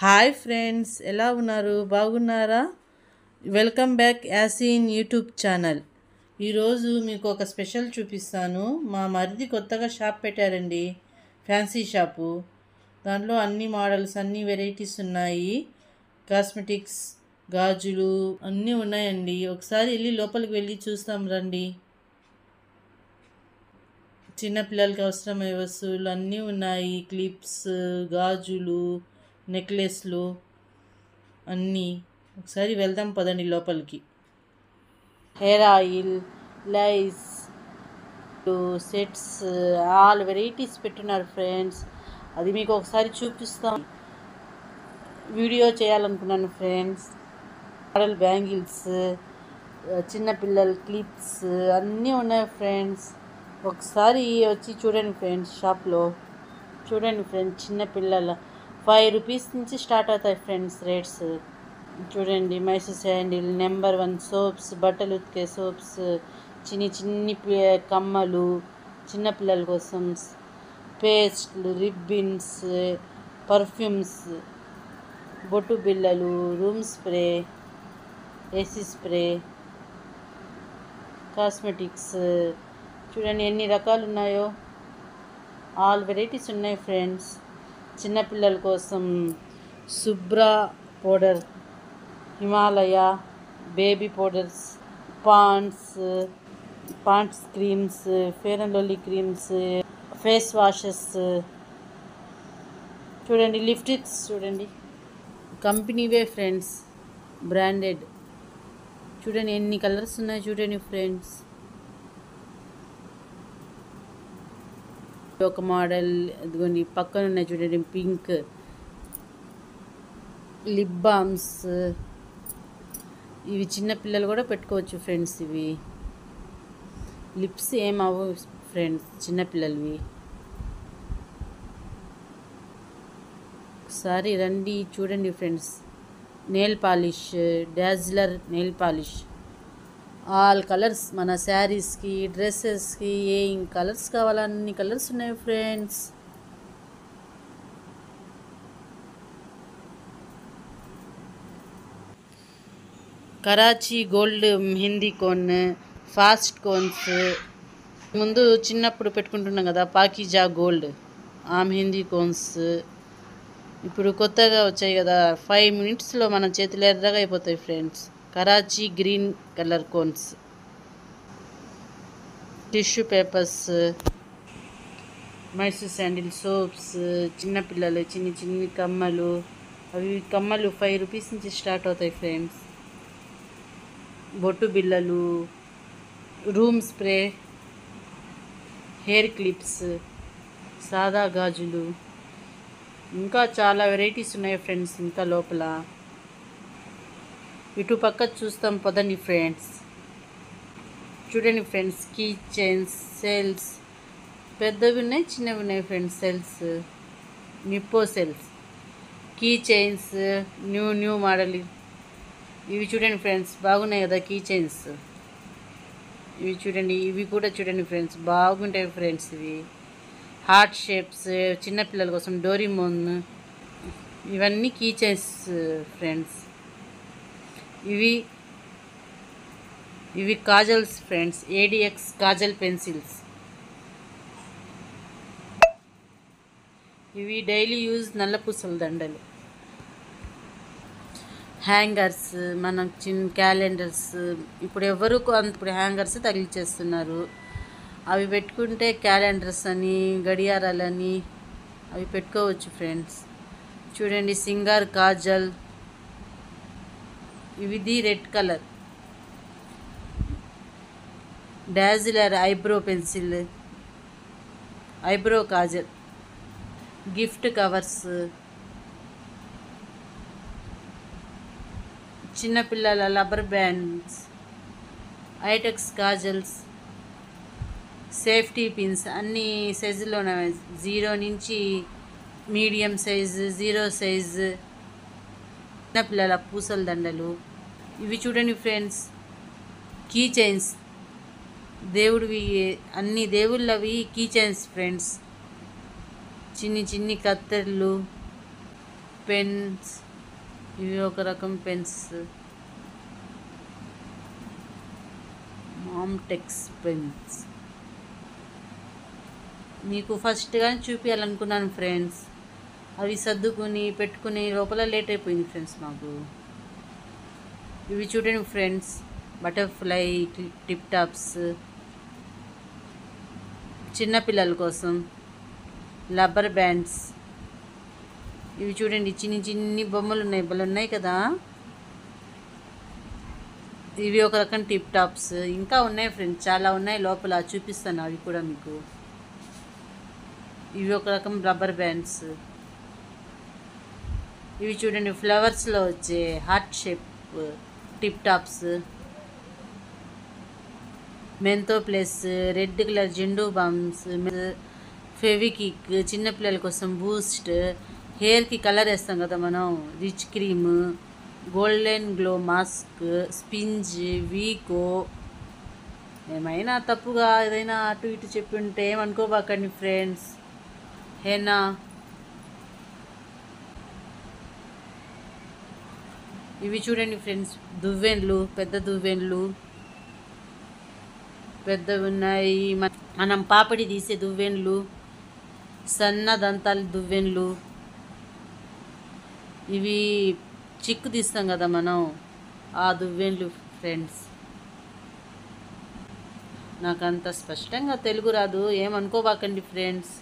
Hi friends, ఎలా ఉన్నారు? బాగున్నారా? Welcome back Yaseen YouTube channel. ఈరోజు మీకు ఒక స్పెషల్ చూపిస్తాను. మా మరిది కొత్తగా షాప్ పెట్టారండి, ఫ్యాన్సీ షాపు. దాంట్లో అన్ని మోడల్స్, అన్ని వెరైటీస్ ఉన్నాయి. కాస్మెటిక్స్, గాజులు అన్నీ ఉన్నాయండి. ఒకసారి లోపలికి వెళ్ళి చూస్తాం రండి. చిన్నపిల్లలకి అవసరమయ్యే వస్తువులు అన్నీ ఉన్నాయి. క్లిప్స్, గాజులు, నెక్లెస్లు అన్నీ. ఒకసారి వెళ్దాం పదండి లోపలికి. హెయిర్ ఆయిల్, లైస్, సెట్స్, ఆల్ వెరైటీస్ పెట్టున్నారు ఫ్రెండ్స్. అది మీకు ఒకసారి చూపిస్తాం. వీడియో చేయాలనుకున్నాను ఫ్రెండ్స్. మోడల్ బ్యాంగిల్స్, చిన్నపిల్లల క్లిప్స్ అన్నీ ఉన్నాయి ఫ్రెండ్స్. ఒకసారి వచ్చి చూడండి ఫ్రెండ్స్. షాప్లో చూడండి ఫ్రెండ్స్. చిన్నపిల్లల 5 రూపీస్ నుంచి స్టార్ట్ అవుతాయి ఫ్రెండ్స్ రేట్స్. చూడండి, మైసూర్ శాండిల్, నెంబర్ 1 సోప్స్, బట్టలు ఉతికే సోప్స్, చిన్ని కమ్మలు, చిన్నపిల్లల కోసం పేస్ట్లు, రిబ్బిన్స్, పర్ఫ్యూమ్స్, బొట్టు బిళ్ళలు, room spray, AC spray, cosmetics. చూడండి ఎన్ని రకాలు ఉన్నాయో. ఆల్ వెరైటీస్ ఉన్నాయి ఫ్రెండ్స్. చిన్నపిల్లల కోసం Shubhra powder, Himalaya baby powders, Pond's creams, Fair and Lovely creams, face washes. చూడండి లిప్స్టిక్స్, చూడండి కంపెనీవే ఫ్రెండ్స్, బ్రాండెడ్. చూడండి ఎన్ని కలర్స్ ఉన్నాయి చూడండి ఫ్రెండ్స్. ఒక మోడల్ ఇదిగోండి, పక్కన ఉన్నాయి చూడండి పింక్. లిప్ బామ్స్, ఇవి చిన్నపిల్లలు కూడా పెట్టుకోవచ్చు ఫ్రెండ్స్. ఇవి లిప్స్ ఏమవు ఫ్రెండ్స్ చిన్నపిల్లలవి. ఒకసారి రండి చూడండి friends. Nail polish, dazzler nail polish, all colours. మన శారీస్కి, డ్రెస్సెస్కి ఏ కలర్స్ కావాలో అన్ని కలర్స్ ఉన్నాయి friends. Karachi gold mehndi cone, fast cones. ముందు చిన్నప్పుడు పెట్టుకుంటున్నాం కదా పాకీజా గోల్డ్, ఆ మెహందీ కోన్స్ ఇప్పుడు కొత్తగా వచ్చాయి కదా. 5 మినిట్స్లో మన చేతులు ఎర్రగా అయిపోతాయి friends. Karachi green colour cones, tissue papers, Mysore sandal soaps, చిన్నపిల్లలు చిన్ని కమ్మలు. అవి కమ్మలు 5 రూపీస్ నుంచి స్టార్ట్ అవుతాయి ఫ్రెండ్స్. బొట్టు బిళ్ళలు, రూమ్ స్ప్రే, హెయిర్ క్లిప్స్, సాదా గాజులు, ఇంకా చాలా వెరైటీస్ ఉన్నాయి ఫ్రెండ్స్. ఇంకా లోపల ఇటు పక్క చూస్తాం పదండి ఫ్రెండ్స్. చూడండి ఫ్రెండ్స్, కీ చైన్స్, సెల్స్, పెద్దవి ఉన్నాయి, చిన్నవి ఉన్నాయి ఫ్రెండ్స్. సెల్స్, నిప్పో cells, key chains, new model. ఇవి చూడండి ఫ్రెండ్స్, బాగున్నాయి కదా కీ చైన్స్. ఇవి చూడండి, ఇవి కూడా చూడండి ఫ్రెండ్స్, బాగుంటాయి ఫ్రెండ్స్. ఇవి హార్ట్ షేప్స్, చిన్నపిల్లల కోసం డోరీమోన్. ఇవన్నీ కీ చైన్స్ ఫ్రెండ్స్. ఇవి kajals friends, ADX kajal pencils. ఇవి డైలీ యూజ్ నల్లపూసల దండలు. హ్యాంగర్స్, మన క్యాలెండర్స్. ఇప్పుడు ఇప్పుడు హ్యాంగర్స్ తగిలిచేస్తున్నారు. అవి పెట్టుకుంటే క్యాలెండర్స్ అని, గడియారాలని అవి పెట్టుకోవచ్చు ఫ్రెండ్స్. చూడండి సింగార్ కాజల్, ఇది red colour. Dazzler eyebrow pencil, eyebrow kajal, gift covers, చిన్నపిల్లల rubber bands, Eyetex kajals, safety pins. అన్ని సైజుల్లో ఉన్నాయి. 0 నుంచి మీడియం సైజు, 0 సైజు. చిన్నపిల్లల పూసల దండలు. ఇవి చూడండి ఫ్రెండ్స్, కీ చైన్స్. దేవుడివి, అన్ని దేవుళ్ళవి కీ చైన్స్ ఫ్రెండ్స్. చిన్ని కత్తెర్లు, పెన్స్, ఇవి ఒక రకం పెన్స్, మామ్టెక్స్ పెన్స్. మీకు ఫస్ట్ కానీ చూపించాలనుకున్నాను ఫ్రెండ్స్, అవి సర్దుకుని పెట్టుకుని లోపల లేట్ అయిపోయింది ఫ్రెండ్స్ మాకు. ఇవి చూడండి ఫ్రెండ్స్, బటర్ఫ్లై టిప్ టాప్స్, చిన్నపిల్లల కోసం రబ్బర్ బ్యాండ్స్. ఇవి చూడండి, చిన్ని చిన్ని బొమ్మలు ఉన్నాయి, భలే ఉన్నాయి కదా. ఇవి ఒక రకం టిప్ టాప్స్. ఇంకా ఉన్నాయి ఫ్రెండ్స్, చాలా ఉన్నాయి లోపల, చూపిస్తాను అవి కూడా మీకు. ఇవి ఒక రకం రబ్బర్ బ్యాండ్స్. ఇవి చూడండి, ఫ్లవర్స్లో వచ్చే heart shape tip tops. Mentho Plus, red colour Zandu balms, Fevikwik, చిన్నపిల్లల కోసం బూస్ట్, హెయిర్కి కలర్ వేస్తాం కదా మనం, rich cream, golden glow mask, sponge, Vicco. ఏమైనా తప్పుగా ఏదైనా అటు ఇటు చెప్పి ఉంటే ఏమనుకోబాకండి ఫ్రెండ్స్. హేనా, ఇవి చూడండి ఫ్రెండ్స్, దువ్వెన్లు, పెద్ద దువ్వెన్లు పెద్దవి ఉన్నాయి. మనం పాపడి తీసే దువ్వెన్లు, సన్న దంతాల దువ్వెన్లు. ఇవి చిక్కు తీస్తాం కదా మనం, ఆ దువ్వెన్లు ఫ్రెండ్స్. నాకు అంత స్పష్టంగా తెలుగు రాదు, ఏమనుకోబాకండి ఫ్రెండ్స్.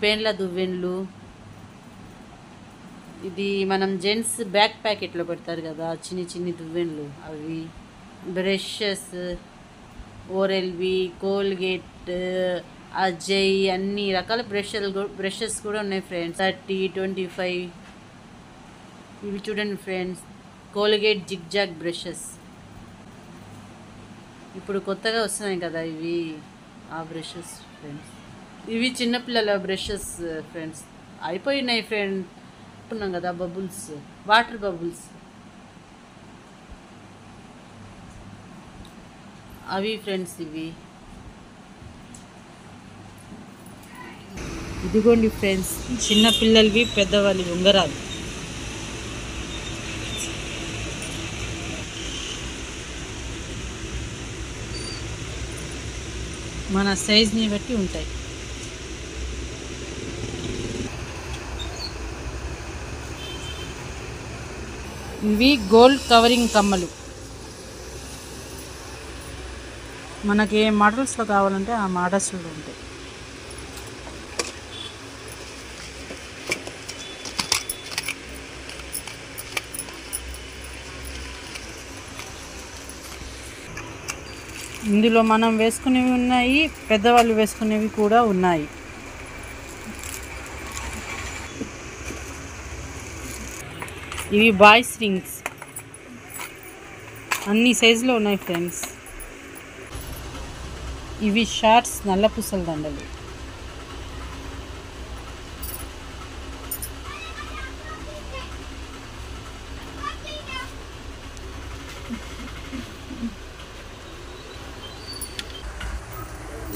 పెన్ల దువ్వెన్లు, ఇది మనం జెంట్స్ బ్యాక్ ప్యాకెట్లో పెడతారు కదా, చిన్ని చిన్ని దువ్వెన్లు అవి. బ్రషెస్, ఓరెల్వి, కోల్గేట్, అజయ్, అన్ని రకాల బ్రషెస్ కూడా ఉన్నాయి ఫ్రెండ్స్. 30, 25. ఇవి చూడండి ఫ్రెండ్స్, కోల్గేట్ జిగ్జాగ్ బ్రషెస్. ఇప్పుడు కొత్తగా వస్తున్నాయి కదా ఇవి, ఆ బ్రషెస్ ఫ్రెండ్స్. ఇవి చిన్నపిల్లల బ్రషెస్ ఫ్రెండ్స్, అయిపోయినాయి ఫ్రెండ్. అనుకున్నాం కదా బబుల్స్, వాటర్ బబుల్స్, అవి ఫ్రెండ్స్. ఇదిగోండి ఫ్రెండ్స్, చిన్నపిల్లలవి పెద్దవాళ్ళవి ఉంగరాలు. మన సైజ్ని బట్టి ఉంటాయి. ఇవి గోల్డ్ కవరింగ్ కమ్మలు. మనకి ఏ మోడల్స్లో కావాలంటే ఆ మోడల్స్లో ఉంటాయి. ఇందులో మనం వేసుకునేవి ఉన్నాయి, పెద్దవాళ్ళు వేసుకునేవి కూడా ఉన్నాయి. ఇవి బాయ్స్ రింగ్స్, అన్ని సైజులో ఉన్నాయి ఫ్రెండ్స్. ఇవి షార్ట్స్, నల్ల పూసల దండలు.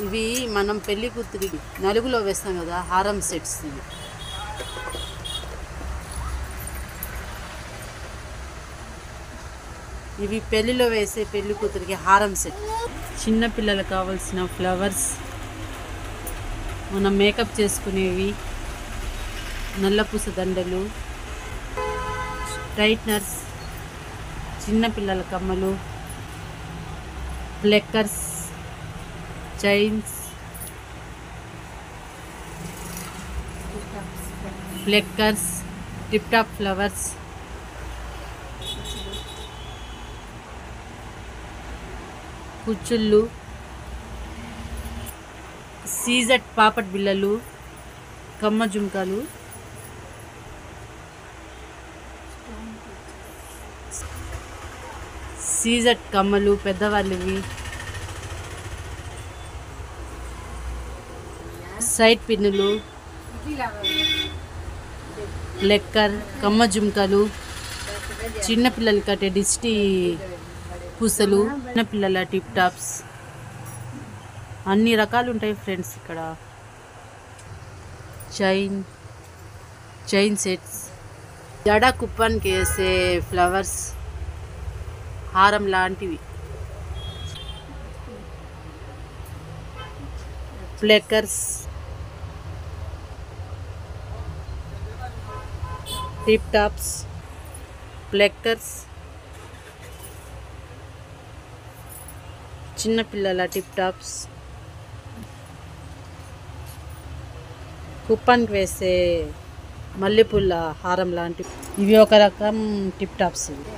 ఇవి మనం పెళ్లి కూతురికి నలుగులో వేస్తాం కదా, హారం సెట్స్. ఇవి పెళ్ళిలో వేసే పెళ్లి కూతురికి హారం సెట్. చిన్నపిల్లలకు కావాల్సిన ఫ్లవర్స్, మనం మేకప్ చేసుకునేవి, నల్లపూస దండలు, స్ట్రైట్నర్స్, చిన్నపిల్లల కమ్మలు, ఫ్లెక్కర్స్, chains, ఫ్లెక్కర్స్, tip top flowers, కుచ్చుళ్ళు, సీజెట్ papad బిళ్ళలు, కమ్మ జుంకాలు, సీజెట్ కమ్మలు పెద్దవాళ్ళవి, సైడ్ పిన్నులు, లెక్కర్, కమ్మ జుంకాలు, చిన్నపిల్లలు కట్టే దిష్టి పూసలు, చిన్నపిల్లల టిప్ టాప్స్, అన్ని రకాలు ఉంటాయి ఫ్రెండ్స్ ఇక్కడ. చైన్, చైన్ సెట్స్, జడ కుప్పన్కి వేసే ఫ్లవర్స్, హారం లాంటివి, ప్లెక్కర్స్, టిప్ టాప్స్, ప్లెక్కర్స్, చిన్నపిల్లల టిప్ టాప్స్, కుప్పన్కి వేసే మల్లెపూల హారం లాంటివి. ఇవి ఒక రకం టిప్ టాప్స్. ఇవి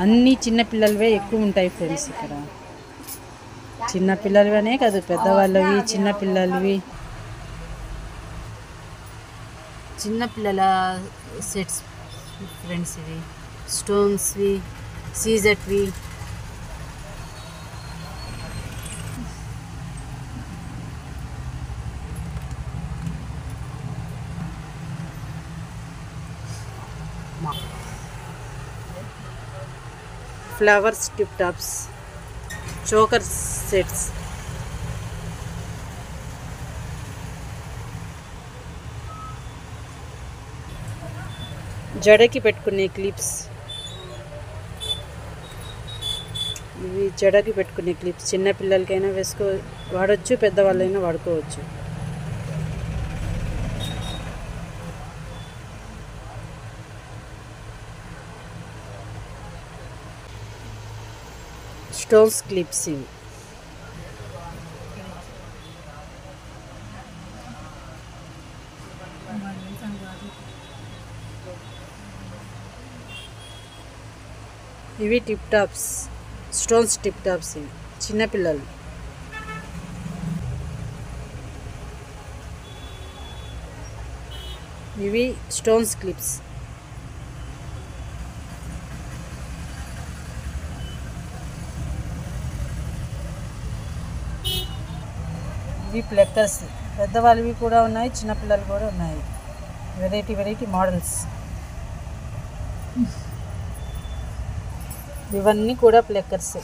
అన్నీ చిన్నపిల్లలవే ఎక్కువ ఉంటాయి ఫ్రెండ్స్. ఇక్కడ చిన్నపిల్లలవనే కాదు, పెద్దవాళ్ళవి, చిన్నపిల్లలవి, చిన్నపిల్లల సెట్స్ ఫ్రెండ్స్. ఇవి స్టోన్స్వి, సీజెట్వి, flowers tip tops, choker sets, జడకి పెట్టుకునే క్లిప్స్. ఇవి జడకి పెట్టుకునే క్లిప్స్. చిన్నపిల్లలకైనా వాడచ్చు, పెద్దవాళ్ళైనా వాడుకోవచ్చు. Stones clips. ఇవి tip tops, stones tip tops. ఇవి చిన్నపిల్లలు. ఇవి స్టోన్స్ క్లిప్స్. ఇవి ప్లెక్కర్స్. పెద్దవాళ్ళవి కూడా ఉన్నాయి, చిన్నపిల్లలు కూడా ఉన్నాయి. Variety variety models. ఇవన్నీ కూడా ప్లెక్కర్స్.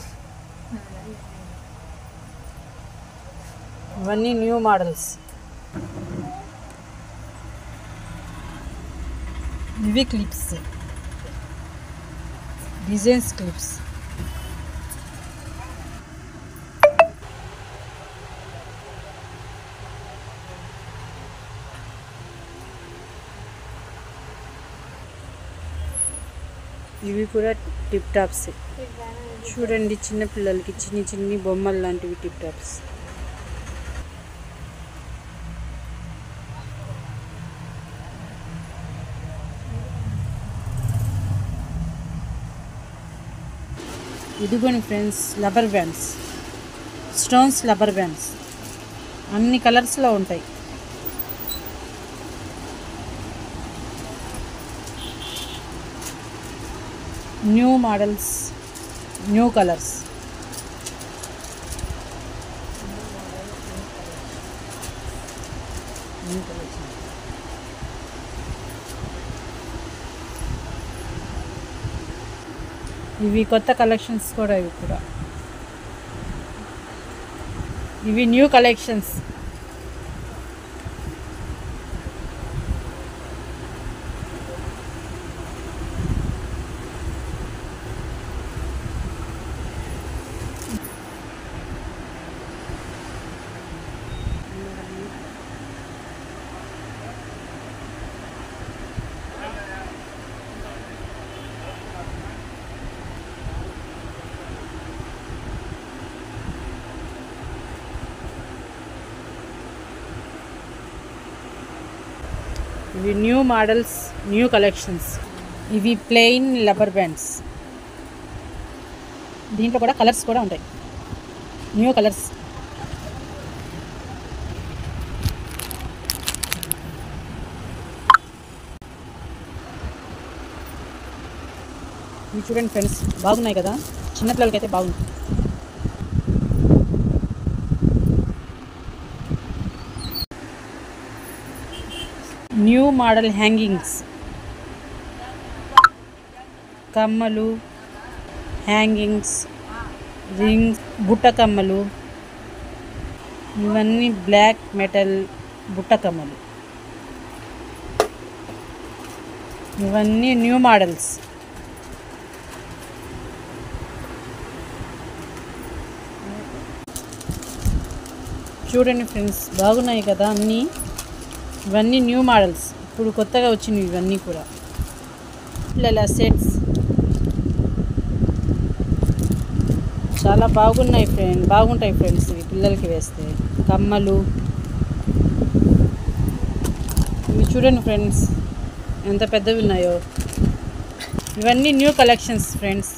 ఇవన్నీ న్యూ మోడల్స్. ఇవి క్లిప్స్, డిజైన్స్ క్లిప్స్. ఇవి కూడా టిప్ టాప్స్. చూడండి, చిన్నపిల్లలకి చిన్ని చిన్ని బొమ్మలు లాంటివి టిప్ టాప్స్. ఇదిగోని friends, rubber bands, stones rubber bands. అన్ని కలర్స్లో ఉంటాయి. New models, new colours. ఇవి కొత్త కలెక్షన్స్ కూడా. ఇవి న్యూ కలెక్షన్స్. ఇవి న్యూ మోడల్స్, న్యూ కలెక్షన్స్. ఇవి ప్లెయిన్ రబ్బర్ బ్యాండ్స్. దీంట్లో కూడా కలర్స్ కూడా ఉంటాయి, న్యూ కలర్స్. ఇవి చూడండి ఫ్రెండ్స్, బాగున్నాయి కదా, చిన్నపిల్లలకైతే బాగుంది. న్యూ మోడల్ హ్యాంగింగ్స్, కమ్మలు, హ్యాంగింగ్స్, రింగ్స్, బుట్ట కమ్మలు. ఇవన్నీ బ్లాక్ మెటల్ బుట్ట కమ్మలు. ఇవన్నీ న్యూ మోడల్స్. చూడండి ఫ్రెండ్స్, బాగున్నాయి కదా అన్నీ. ఇవన్నీ న్యూ మోడల్స్, ఇప్పుడు కొత్తగా వచ్చినవి ఇవన్నీ కూడా. పిల్లల సెట్స్ చాలా బాగుంటాయి ఫ్రెండ్స్. ఇవి పిల్లలకి వేస్తే కమ్మలు. ఇవి చూడండి ఫ్రెండ్స్ ఎంత పెద్దవి ఉన్నాయో. ఇవన్నీ న్యూ కలెక్షన్స్ ఫ్రెండ్స్.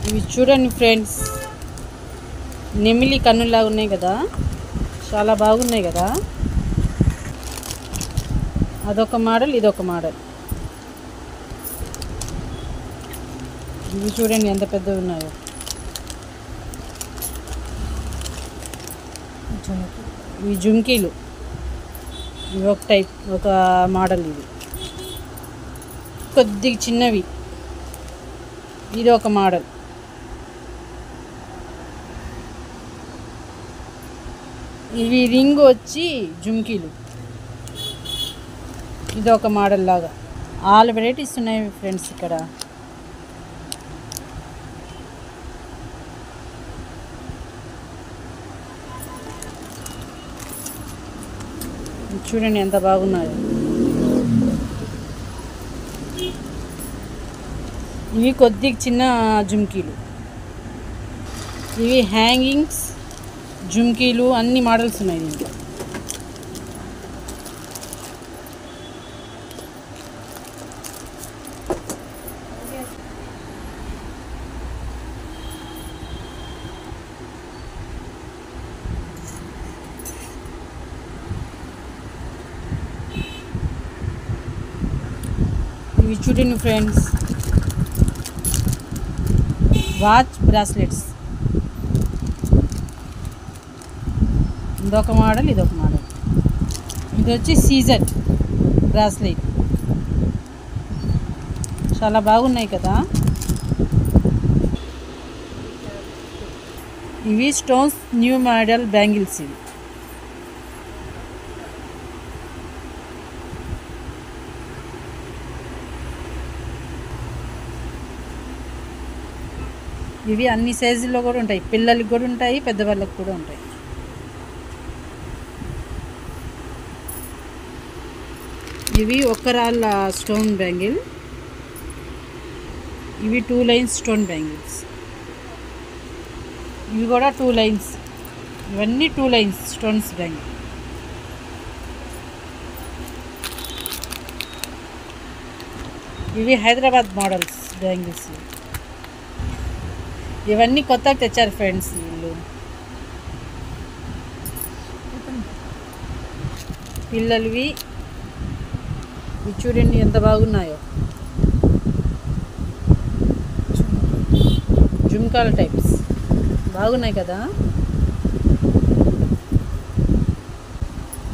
ఇవి చూడండి ఫ్రెండ్స్, నెమిలి కన్నులాగా ఉన్నాయి కదా, చాలా బాగున్నాయి కదా. అదొక మోడల్, ఇదొక మోడల్. ఇవి చూడండి ఎంత పెద్దవి ఉన్నాయో. ఇవి జుంకీలు. ఇవి ఒక టైప్, ఒక మోడల్. ఇవి కొద్దిగా చిన్నవి. ఇది ఒక మోడల్. ఇవి రింగ్ వచ్చి జుంకీలు. ఇది ఒక మోడల్ లాగా. ఆల్ వెరైటీస్ ఉన్నాయి ఫ్రెండ్స్ ఇక్కడ. చూడండి ఎంత బాగున్నాయో. ఇవి కొద్దిగా చిన్న జుంకీలు. ఇవి హ్యాంగింగ్స్ జుంకీలు, అన్ని మోడల్స్ ఉన్నాయి దీంట్లో. ఇవి చూడండి ఫ్రెండ్స్, వాచ్ బ్రాస్లెట్స్. ఇదొక మోడల్, ఇదొక మోడల్. ఇది వచ్చి సీజర్ బ్రాస్లెట్. చాలా బాగున్నాయి కదా. ఇవి స్టోన్స్ న్యూ మోడల్ బ్యాంగిల్స్. ఇవి అన్ని సైజుల్లో కూడా ఉంటాయి. పిల్లలకి కూడా ఉంటాయి, పెద్దవాళ్ళకి కూడా ఉంటాయి. ఇవి ఒక్క రాళ్ళ స్టోన్ బ్యాంగిల్. ఇవి 2 లైన్స్ స్టోన్ బ్యాంగిల్స్. ఇవి కూడా 2 లైన్స్. ఇవన్నీ 2 లైన్స్ స్టోన్స్ బ్యాంగిల్. ఇవి హైదరాబాద్ మోడల్స్ బ్యాంగిల్స్. ఇవన్నీ కొత్తగా తెచ్చారు ఫ్రెండ్స్ వీళ్ళు. పిల్లలవి. ఇవి చూడండి ఎంత బాగున్నాయో. జుంకాల టైప్స్ బాగున్నాయి కదా.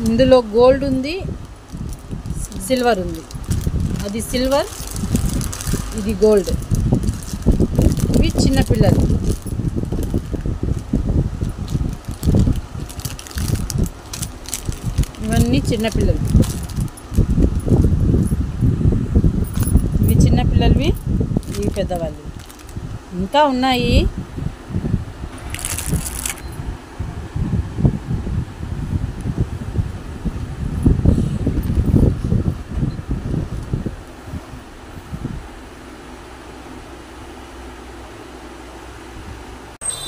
ఇందులో గోల్డ్ ఉంది, సిల్వర్ ఉంది. అది సిల్వర్, ఇది గోల్డ్. ఇవి చిన్నపిల్లలు. ఇవన్నీ చిన్నపిల్లలు. ఇవి చిన్నపిల్లలవి, ఇవి పెద్దవాళ్ళు. ఇంకా ఉన్నాయి.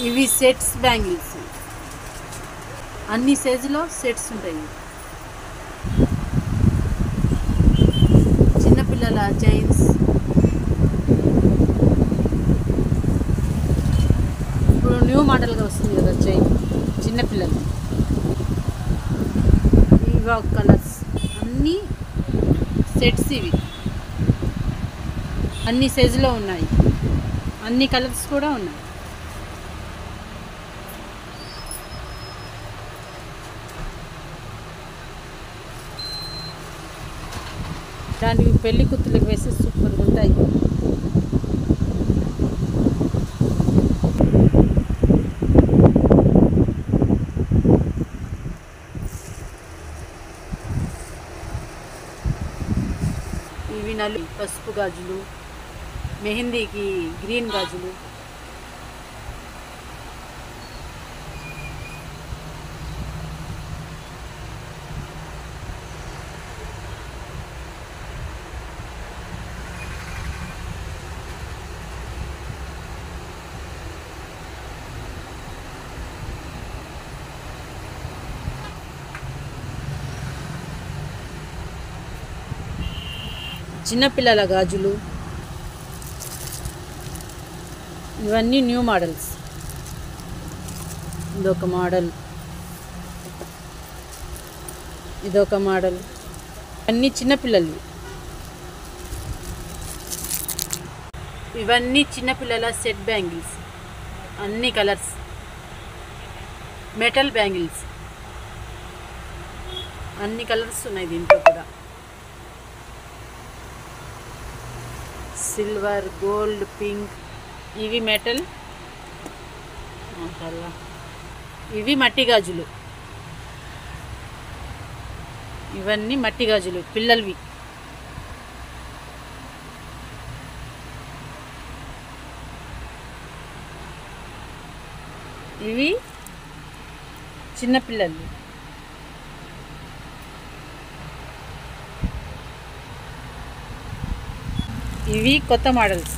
ఇవి సెట్స్ బ్యాంగిల్స్. అన్ని సైజులో సెట్స్ ఉంటాయి. చిన్నపిల్లల చైన్స్. ఇప్పుడు న్యూ మోడల్గా వస్తుంది కదా చైన్, చిన్నపిల్లలు. ఇవి కలర్స్, అన్నీ సెట్స్. ఇవి అన్ని సైజులో ఉన్నాయి, అన్ని కలర్స్ కూడా ఉన్నాయి. దానికి పెళ్లి కుత్తులకు వేసి సూపర్గా ఉంటాయి. నలు పసుపు గాజులు, మెహందీకి గ్రీన్ గాజులు, చిన్నపిల్లల గాజులు, ఇవన్నీ న్యూ మోడల్స్. ఇదొక మోడల్, ఇదొక మోడల్, అన్నీ చిన్నపిల్లలు. ఇవన్నీ చిన్నపిల్లల సెట్ బ్యాంగిల్స్, అన్ని కలర్స్, మెటల్ బ్యాంగిల్స్, అన్ని కలర్స్ ఉన్నాయి దీంట్లో కూడా. Silver, gold, pink. ఇవి మెటల్, ఇవి మట్టి గాజులు. ఇవన్నీ మట్టి గాజులు పిల్లలవి. ఇవి చిన్నపిల్లలు. ఇవి కొత్త మోడల్స్.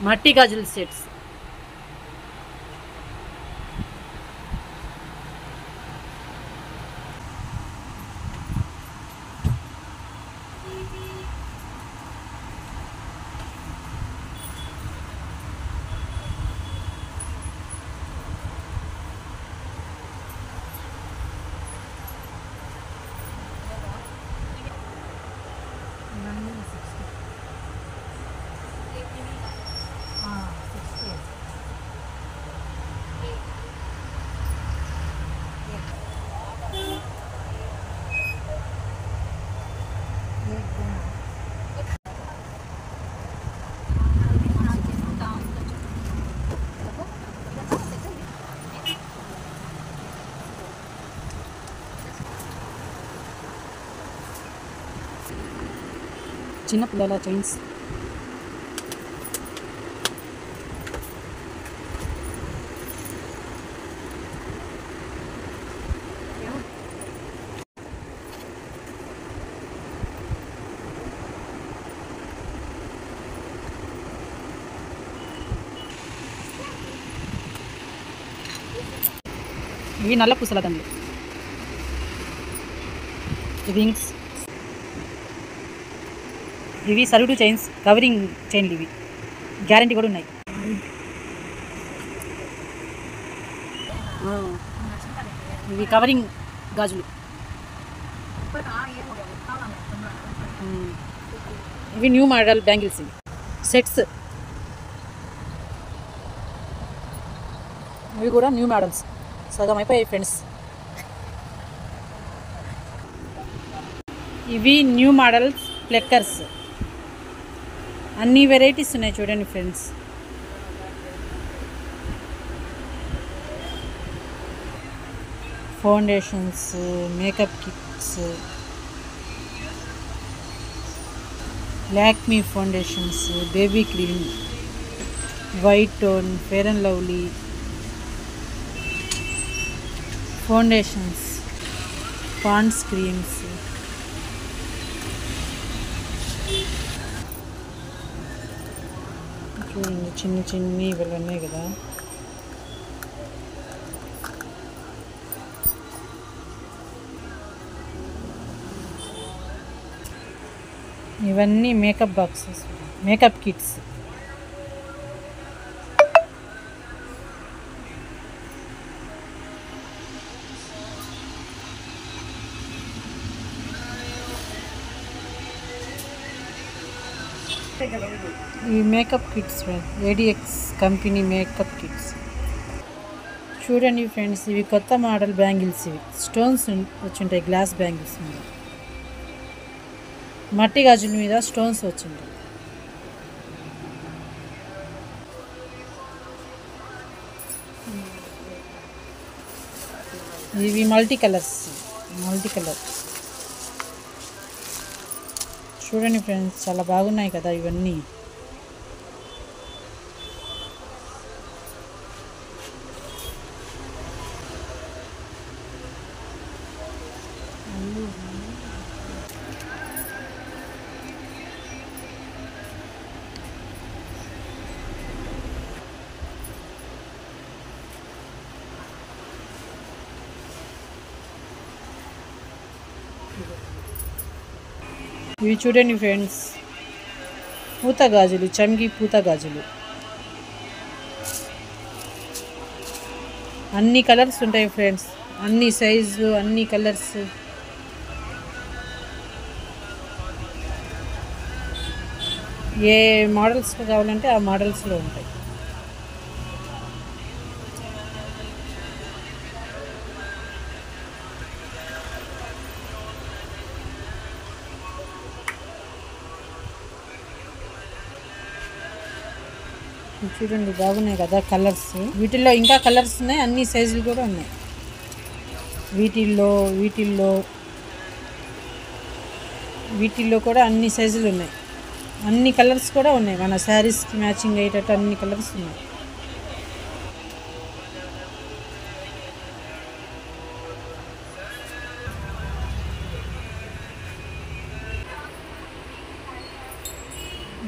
మట్టి గాజుల సెట్స్. చిన్నపిల్లల చైన్స్. ఇవి నల్ల పూసల దండలు, రింగ్స్. ఇవి సల్యూట్ చైన్స్, కవరింగ్ చైన్లు. ఇవి గ్యారంటీ కూడా ఉన్నాయి. ఇవి కవరింగ్ గాజులు. ఇవి న్యూ మోడల్ బ్యాంగిల్స్. ఇవి సెట్స్. ఇవి కూడా న్యూ మోడల్స్. సగం అయిపోయాయి ఫ్రెండ్స్. ఇవి న్యూ మోడల్స్ ప్లెక్కర్స్. అన్ని వెరైటీస్ ఉన్నాయి చూడండి friends. Foundations, makeup kits, Lakme foundations, baby cream, White Tone, Fair and Lovely foundations, Pond's creams, చూడండి చిన్న చిన్ని ఇవి ఉన్నాయి కదా. ఇవన్నీ మేకప్ బాక్సెస్, మేకప్ కిట్స్. ఈ makeup kits ADX company makeup kits. చూడండి ఫ్రెండ్స్, ఇవి కొత్త మోడల్ బ్యాంగిల్స్. ఇవి స్టోన్స్ వచ్చింటాయి, గ్లాస్ బ్యాంగిల్స్ మీద, మట్టి గాజుల మీద స్టోన్స్ వచ్చింటాయి. ఇవి మల్టీ కలర్స్, మల్టీ కలర్. చూడండి ఫ్రెండ్స్, చాలా బాగున్నాయి కదా ఇవన్నీ. ఇవి చూడండి ఫ్రెండ్స్, పూత గాజులు, చమ్కి పూత గాజులు. అన్ని కలర్స్ ఉంటాయి ఫ్రెండ్స్, అన్ని సైజు, అన్ని కలర్స్. ఏ మోడల్స్లో కావాలంటే ఆ మోడల్స్లో ఉంటాయి. చూడండి బాగున్నాయి కదా కలర్స్. వీటిల్లో ఇంకా కలర్స్ ఉన్నాయి, అన్ని సైజులు కూడా ఉన్నాయి. వీటిల్లో కూడా అన్ని సైజులు ఉన్నాయి, అన్ని కలర్స్ కూడా ఉన్నాయి. మన శారీస్కి మ్యాచింగ్ అయ్యేటట్టు అన్ని కలర్స్ ఉన్నాయి.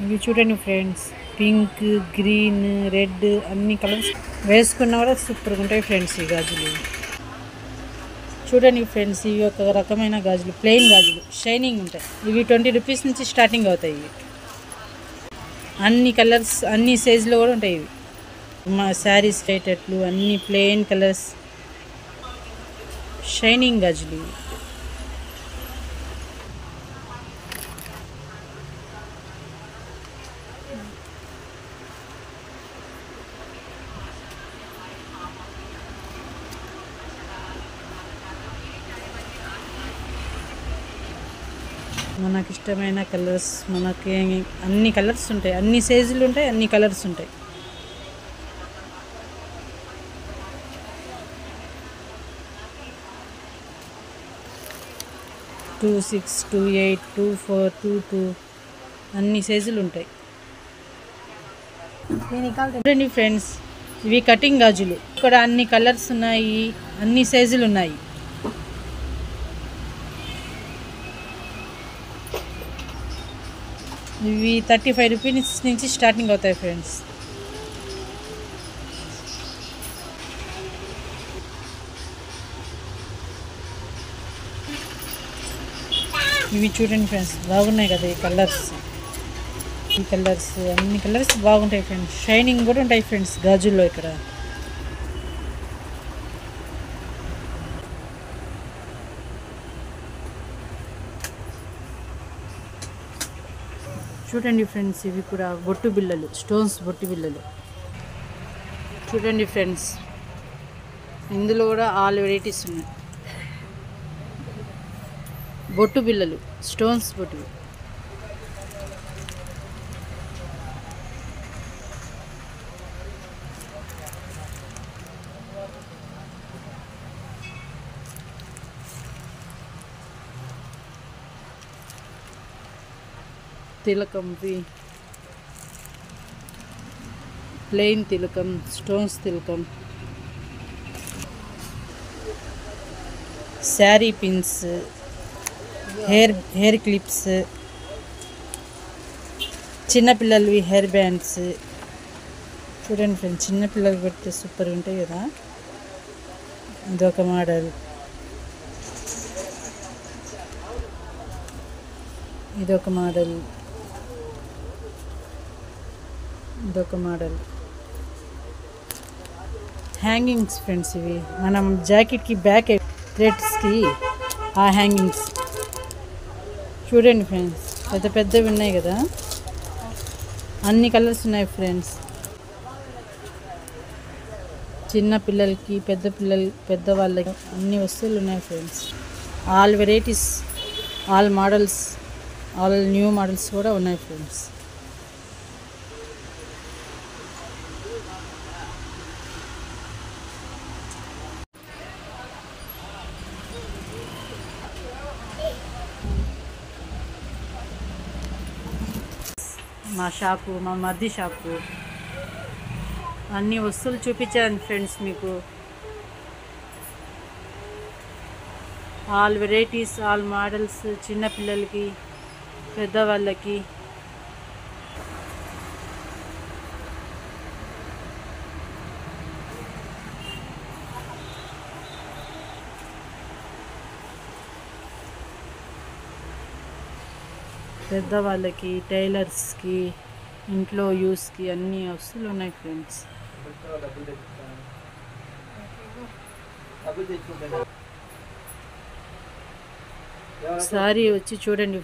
ఇవి చూడండి ఫ్రెండ్స్, పింక్, గ్రీన్, రెడ్ అన్ని కలర్స్ వేసుకున్నా కూడా సూపర్గా ఉంటాయి ఫ్రెండ్స్ ఈ గాజులు. చూడండి ఫ్రెండ్స్, ఇవి ఒక రకమైన గాజులు, ప్లెయిన్ గాజులు, షైనింగ్ ఉంటాయి. ఇవి 20 రూపీస్ నుంచి స్టార్టింగ్ అవుతాయి. ఇవి అన్ని కలర్స్, అన్ని సైజులో కూడా ఉంటాయి. ఇవి మా శారీస్ అయ్యేటట్లు అన్ని ప్లెయిన్ కలర్స్, షైనింగ్ గాజులు. మనకి ఇష్టమైన కలర్స్, మనకి అన్ని కలర్స్ ఉంటాయి, అన్ని సైజులు ఉంటాయి, అన్ని కలర్స్ ఉంటాయి. టూ 6, 2 8, 2 4, 2 2 అన్ని సైజులు ఉంటాయి. చూడండి ఫ్రెండ్స్, ఇవి కటింగ్ గాజులు. ఇక్కడ అన్ని కలర్స్ ఉన్నాయి, అన్ని సైజులు ఉన్నాయి. ఇవి 35 రూపీస్ నుంచి స్టార్టింగ్ అవుతాయి ఫ్రెండ్స్. ఇవి చూడండి ఫ్రెండ్స్, బాగున్నాయి కదా ఈ కలర్స్. అన్ని కలర్స్ బాగుంటాయి ఫ్రెండ్స్, షైనింగ్ కూడా ఉంటాయి ఫ్రెండ్స్ గాజుల్లో. ఇక్కడ చూడండి ఫ్రెండ్స్, ఇవి కూడా బొట్టు బిళ్ళలు, స్టోన్స్ బొట్టు బిళ్ళలు. చూడండి ఫ్రెండ్స్, ఇందులో కూడా ఆల్ వెరైటీస్ ఉన్నాయి. బొట్టు బిళ్ళలు, స్టోన్స్ బొట్టు. తిలకంవి, ప్లెయిన్ తిలకం, స్టోన్స్ తిలకం, శారీ పిన్స్, హెయిర్ క్లిప్స్, చిన్నపిల్లలవి హెయిర్ బ్యాండ్స్. చూడండి ఫ్రెండ్స్, చిన్నపిల్లలు పెడితే సూపర్ ఉంటాయి కదా. ఇదొక మోడల్, ఇదొక మోడల్, ఇదొక మోడల్. హ్యాంగింగ్స్ ఫ్రెండ్స్, ఇవి మనం జాకెట్కి బ్యాక్ థ్రెడ్స్కి ఆ హ్యాంగింగ్స్. చూడండి ఫ్రెండ్స్, పెద్ద పెద్దవి ఉన్నాయి కదా, అన్ని కలర్స్ ఉన్నాయి ఫ్రెండ్స్. చిన్న పిల్లలకి, పెద్దవాళ్ళకి అన్ని వస్తువులు ఉన్నాయి friends. All varieties, all models, all new models కూడా ఉన్నాయి ఫ్రెండ్స్. మా షాపు, మా మర్ది షాపు. అన్ని వస్తువులు చూపించాను ఫ్రెండ్స్ మీకు. ఆల్ వెరైటీస్, ఆల్ మోడల్స్, చిన్నపిల్లలకి, పెద్దవాళ్ళకి. పెద్దవాళ్ళకి, టైలర్స్కి, ఇంట్లో యూస్కి అన్ని వస్తువులు ఉన్నాయి ఫ్రెండ్స్. ఒకసారి వచ్చి చూడండి.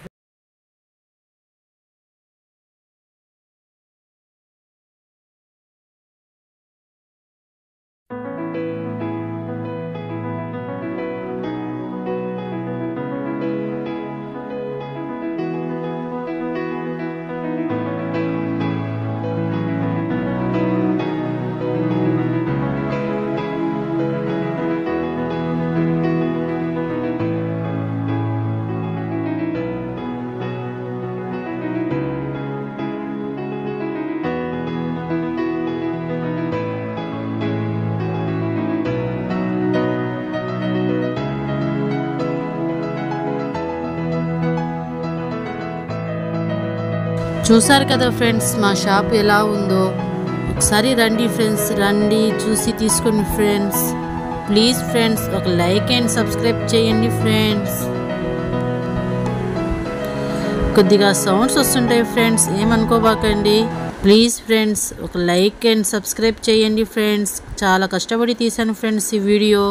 చూసారు కదా ఫ్రెండ్స్ మా షాప్ ఎలా ఉందో. ఒకసారి రండి ఫ్రెండ్స్, రండి చూసి తీసుకోండి ఫ్రెండ్స్. ప్లీజ్ ఫ్రెండ్స్ ఒక లైక్ అండ్ సబ్స్క్రైబ్ చేయండి ఫ్రెండ్స్. కొద్దిగా సౌండ్స్ వస్తుంటాయి ఫ్రెండ్స్, ఏమనుకోబాకండి. ప్లీజ్ ఫ్రెండ్స్ ఒక లైక్ అండ్ సబ్స్క్రైబ్ చేయండి ఫ్రెండ్స్. చాలా కష్టపడి తీశాను ఫ్రెండ్స్ ఈ వీడియో.